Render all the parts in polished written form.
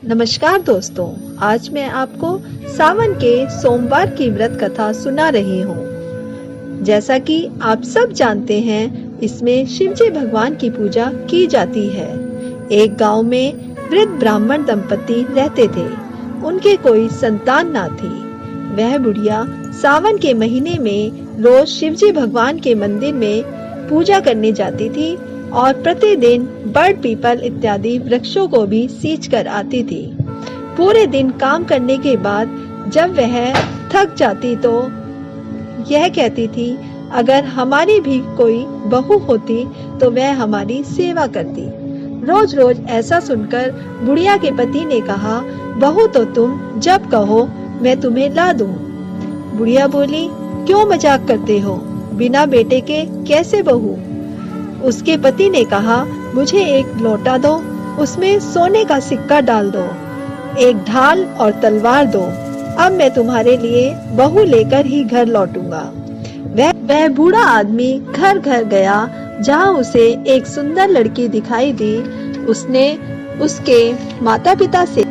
नमस्कार दोस्तों, आज मैं आपको सावन के सोमवार की व्रत कथा सुना रही हूँ। जैसा कि आप सब जानते हैं, इसमें शिवजी भगवान की पूजा की जाती है। एक गांव में वृद्ध ब्राह्मण दंपति रहते थे। उनके कोई संतान ना थी। वह बुढ़िया सावन के महीने में रोज शिवजी भगवान के मंदिर में पूजा करने जाती थी और प्रतिदिन बड़ पीपल इत्यादि वृक्षों को भी सींच कर आती थी। पूरे दिन काम करने के बाद जब वह थक जाती तो यह कहती थी, अगर हमारी भी कोई बहू होती तो वह हमारी सेवा करती। रोज रोज ऐसा सुनकर बुढ़िया के पति ने कहा, बहू तो तुम जब कहो मैं तुम्हें ला दूं। बुढ़िया बोली, क्यों मजाक करते हो, बिना बेटे के कैसे बहू। उसके पति ने कहा, मुझे एक लोटा दो, उसमें सोने का सिक्का डाल दो, एक ढाल और तलवार दो, अब मैं तुम्हारे लिए बहू लेकर ही घर लौटूंगा। वह बूढ़ा आदमी घर घर गया। जहाँ उसे एक सुंदर लड़की दिखाई दी, उसने उसके माता पिता से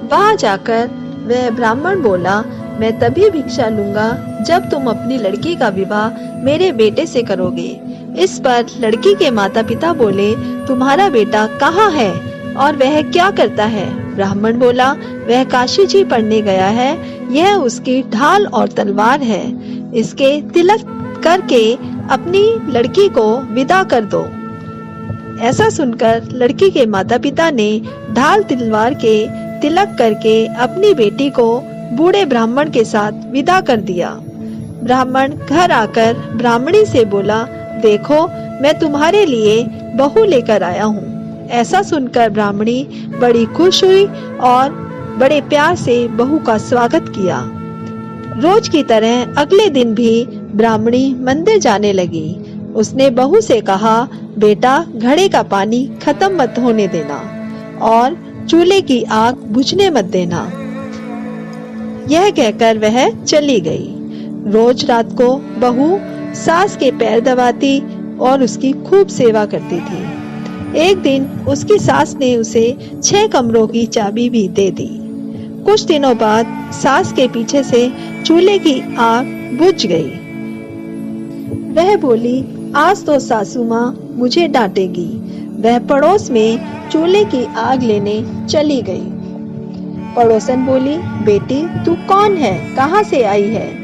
वहाँ जाकर वह ब्राह्मण बोला, मैं तभी भिक्षा लूंगा जब तुम अपनी लड़की का विवाह मेरे बेटे से करोगे। इस पर लड़की के माता पिता बोले, तुम्हारा बेटा कहाँ है और वह क्या करता है। ब्राह्मण बोला, वह काशी जी पढ़ने गया है, यह उसकी ढाल और तलवार है, इसके तिलक करके अपनी लड़की को विदा कर दो। ऐसा सुनकर लड़की के माता पिता ने ढाल तलवार के तिलक करके अपनी बेटी को बूढ़े ब्राह्मण के साथ विदा कर दिया। ब्राह्मण घर आकर ब्राह्मणी से बोला, देखो मैं तुम्हारे लिए बहू लेकर आया हूँ। ऐसा सुनकर ब्राह्मणी बड़ी खुश हुई और बड़े प्यार से बहू का स्वागत किया। रोज की तरह अगले दिन भी ब्राह्मणी मंदिर जाने लगी। उसने बहू से कहा, बेटा घड़े का पानी खत्म मत होने देना और चूल्हे की आग बुझने मत देना। यह कहकर वह चली गई। रोज रात को बहू सास के पैर दबाती और उसकी खूब सेवा करती थी। एक दिन उसकी सास ने उसे 6 कमरों की चाबी भी दे दी। कुछ दिनों बाद सास के पीछे से चूल्हे की आग बुझ गई। वह बोली, आज तो सासू माँ मुझे डांटेगी। वह पड़ोस में चूल्हे की आग लेने चली गई। पड़ोसन बोली, बेटी तू कौन है, कहाँ से आई है।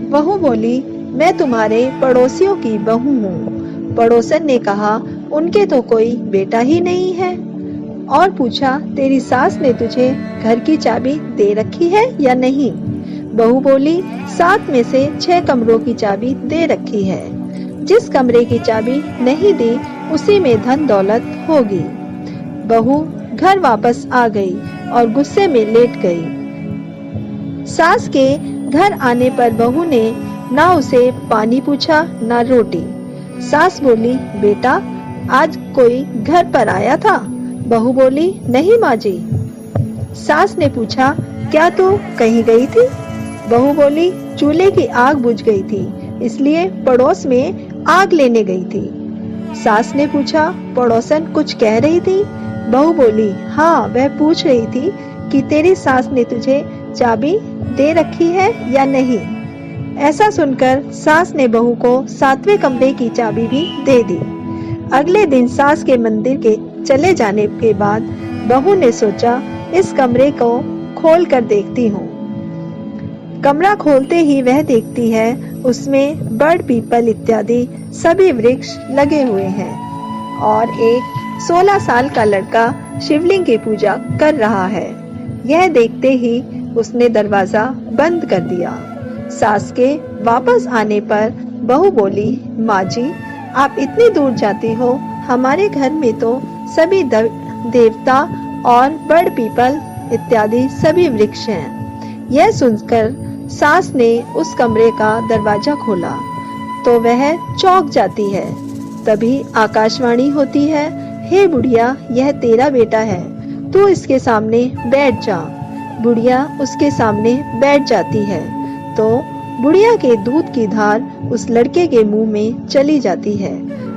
बहू बोली, मैं तुम्हारे पड़ोसियों की बहू हूँ। पड़ोसन ने कहा, उनके तो कोई बेटा ही नहीं है। और पूछा, तेरी सास ने तुझे घर की चाबी दे रखी है या नहीं। बहू बोली, 7 में से 6 कमरों की चाबी दे रखी है। जिस कमरे की चाबी नहीं दी उसी में धन दौलत होगी। बहू घर वापस आ गई और गुस्से में लेट गई। सास के घर आने पर बहू ने ना उसे पानी पूछा ना रोटी। सास बोली, बेटा आज कोई घर पर आया था। बहू बोली, नहीं माँ जी। सास ने पूछा, क्या तू कहीं गई थी। बहू बोली, चूल्हे की आग बुझ गई थी, इसलिए पड़ोस में आग लेने गई थी। सास ने पूछा, पड़ोसन कुछ कह रही थी। बहू बोली, हाँ वह पूछ रही थी कि तेरी सास ने तुझे चाबी दे रखी है या नहीं। ऐसा सुनकर सास ने बहू को 7वें कमरे की चाबी भी दे दी। अगले दिन सास के मंदिर के चले जाने के बाद बहू ने सोचा, इस कमरे को खोल कर देखती हूँ। कमरा खोलते ही वह देखती है उसमें बड़ पीपल इत्यादि सभी वृक्ष लगे हुए हैं और एक 16 साल का लड़का शिवलिंग की पूजा कर रहा है। यह देखते ही उसने दरवाजा बंद कर दिया। सास के वापस आने पर बहू बोली, माँ जी आप इतनी दूर जाती हो, हमारे घर में तो सभी देवता और बड़ पीपल इत्यादि सभी वृक्ष हैं। यह सुनकर सास ने उस कमरे का दरवाजा खोला तो वह चौंक जाती है। तभी आकाशवाणी होती है, हे बुढ़िया यह तेरा बेटा है, तू इसके सामने बैठ जा। बुढ़िया उसके सामने बैठ जाती है तो बुढ़िया के दूध की धार उस लड़के के मुंह में चली जाती है।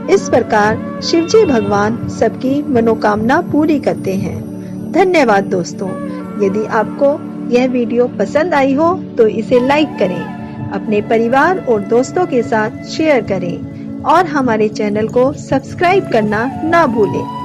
इस प्रकार शिवजी भगवान सबकी मनोकामना पूरी करते हैं। धन्यवाद दोस्तों। यदि आपको यह वीडियो पसंद आई हो तो इसे लाइक करें, अपने परिवार और दोस्तों के साथ शेयर करें और हमारे चैनल को सब्सक्राइब करना ना भूलें।